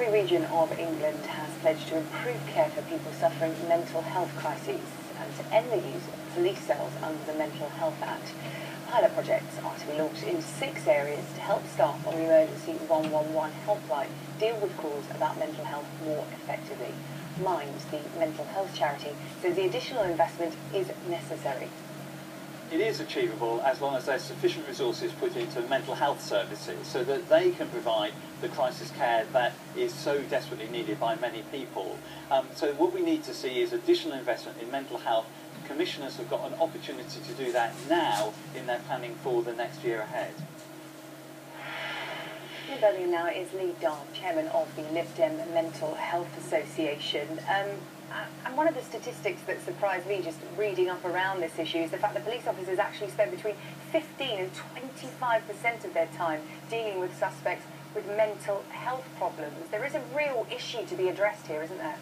Every region of England has pledged to improve care for people suffering mental health crises and to end the use of police cells under the Mental Health Act. Pilot projects are to be launched in 6 areas to help staff on the emergency 111 helpline deal with calls about mental health more effectively. Mind, the mental health charity, says the additional investment is necessary. It is achievable as long as there's sufficient resources put into mental health services so that they can provide the crisis care that is so desperately needed by many people. So what we need to see is additional investment in mental health. Commissioners have got an opportunity to do that now in their planning for the next year ahead. In Birmingham now is Lee Dargue, chairman of the LibDem Mental Health Association. And one of the statistics that surprised me just reading up around this issue is the fact that police officers actually spend between 15 and 25% of their time dealing with suspects with mental health problems. There is a real issue to be addressed here, isn't there?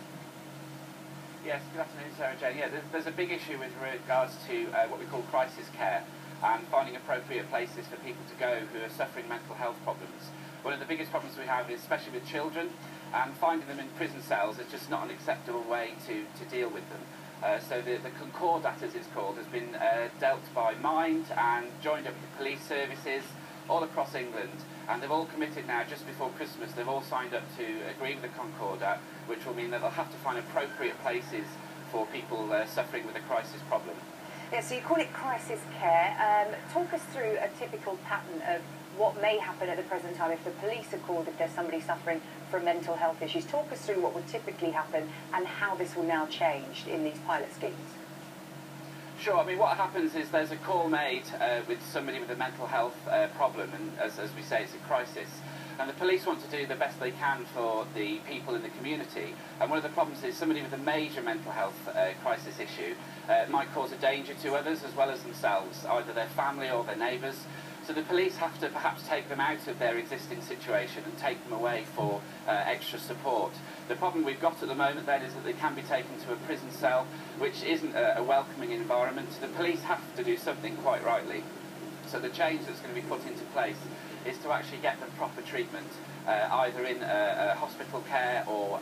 Yes, good afternoon, Sarah Jane. Yeah, there's a big issue with regards to what we call crisis care and finding appropriate places for people to go who are suffering mental health problems. One of the biggest problems we have is especially with children, and finding them in prison cells is just not an acceptable way to deal with them. So the Concordat, as it's called, has been dealt by Mind and joined up with police services all across England, and they've all committed now, just before Christmas, they've all signed up to agree with the Concordat, which will mean that they'll have to find appropriate places for people suffering with a crisis problem. Yeah, so you call it crisis care. Talk us through a typical pattern of what may happen at the present time if the police are called, if there's somebody suffering from mental health issues. Talk us through what would typically happen and how this will now change in these pilot schemes. Sure, I mean, what happens is there's a call made with somebody with a mental health problem, and as we say, it's a crisis. And the police want to do the best they can for the people in the community. And one of the problems is somebody with a major mental health crisis issue might cause a danger to others as well as themselves, either their family or their neighbours. So the police have to perhaps take them out of their existing situation and take them away for extra support. The problem we've got at the moment then is that they can be taken to a prison cell, which isn't a welcoming environment. The police have to do something quite rightly. So the change that's going to be put into place is to actually get them proper treatment, either in hospital care or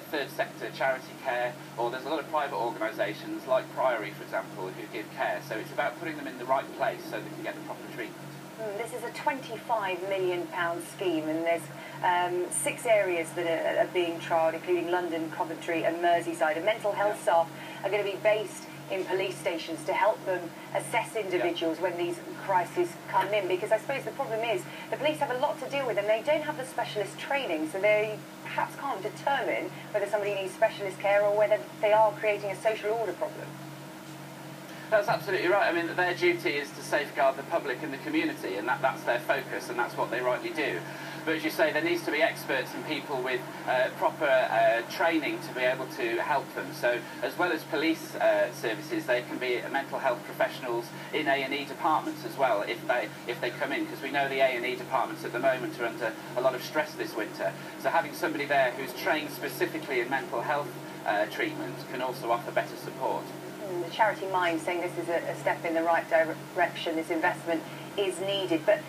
third sector charity care, or there's a lot of private organisations like Priory, for example, who give care. So it's about putting them in the right place so they can get the proper treatment. This is a £25 million scheme, and there's 6 areas that are being trialled, including London, Coventry and Merseyside. And mental health staff are going to be based in police stations to help them assess individuals when these crises come in, because I suppose the problem is the police have a lot to deal with and they don't have the specialist training, so they perhaps can't determine whether somebody needs specialist care or whether they are creating a social order problem. That's absolutely right. I mean, their duty is to safeguard the public and the community, and that's their focus, and that's what they rightly do. But as you say, there needs to be experts and people with proper training to be able to help them. So as well as police services, they can be mental health professionals in A&E departments as well if they come in, because we know the A&E departments at the moment are under a lot of stress this winter. So having somebody there who's trained specifically in mental health treatment can also offer better support. The charity Mind saying this is a step in the right direction, this investment is needed. But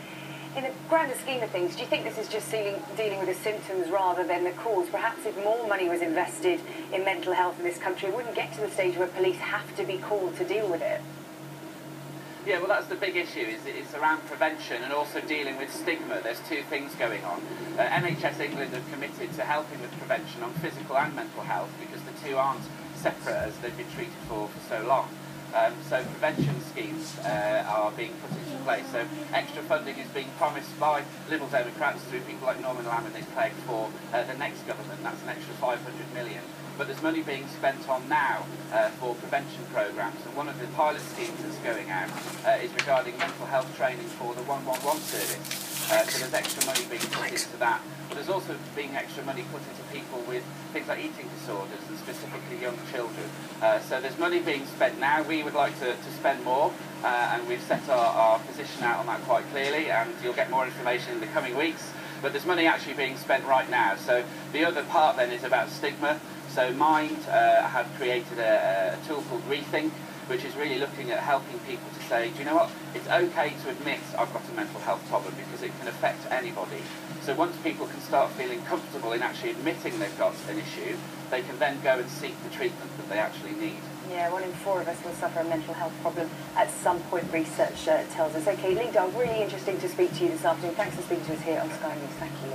in the grander scheme of things, do you think this is just dealing with the symptoms rather than the cause? Perhaps if more money was invested in mental health in this country, it wouldn't get to the stage where police have to be called to deal with it. Yeah, well, that's the big issue, is around prevention and also dealing with stigma. There's 2 things going on. NHS England have committed to helping with prevention on physical and mental health, because the 2 aren't separate as they've been treated for so long. So prevention schemes are being put into place. So extra funding is being promised by Liberal Democrats through people like Norman Lamb and this peg for the next government. That's an extra 500 million. But there's money being spent on now for prevention programmes, and one of the pilot schemes that's going out is regarding mental health training for the 111 service. So there's extra money being put into that. But there's also being extra money put into people with things like eating disorders, and specifically young children. So there's money being spent now. We would like to spend more, and we've set our position out on that quite clearly, and you'll get more information in the coming weeks. But there's money actually being spent right now. So the other part then is about stigma. So Mind have created a tool called Rethink, which is really looking at helping people to say, do you know what, it's okay to admit I've got a mental health problem because it can affect anybody. So once people can start feeling comfortable in actually admitting they've got an issue, they can then go and seek the treatment that they actually need. Yeah, 1 in 4 of us will suffer a mental health problem at some point, research tells us. Okay, Lee Dargue, really interesting to speak to you this afternoon. Thanks for speaking to us here on Sky News. Thank you.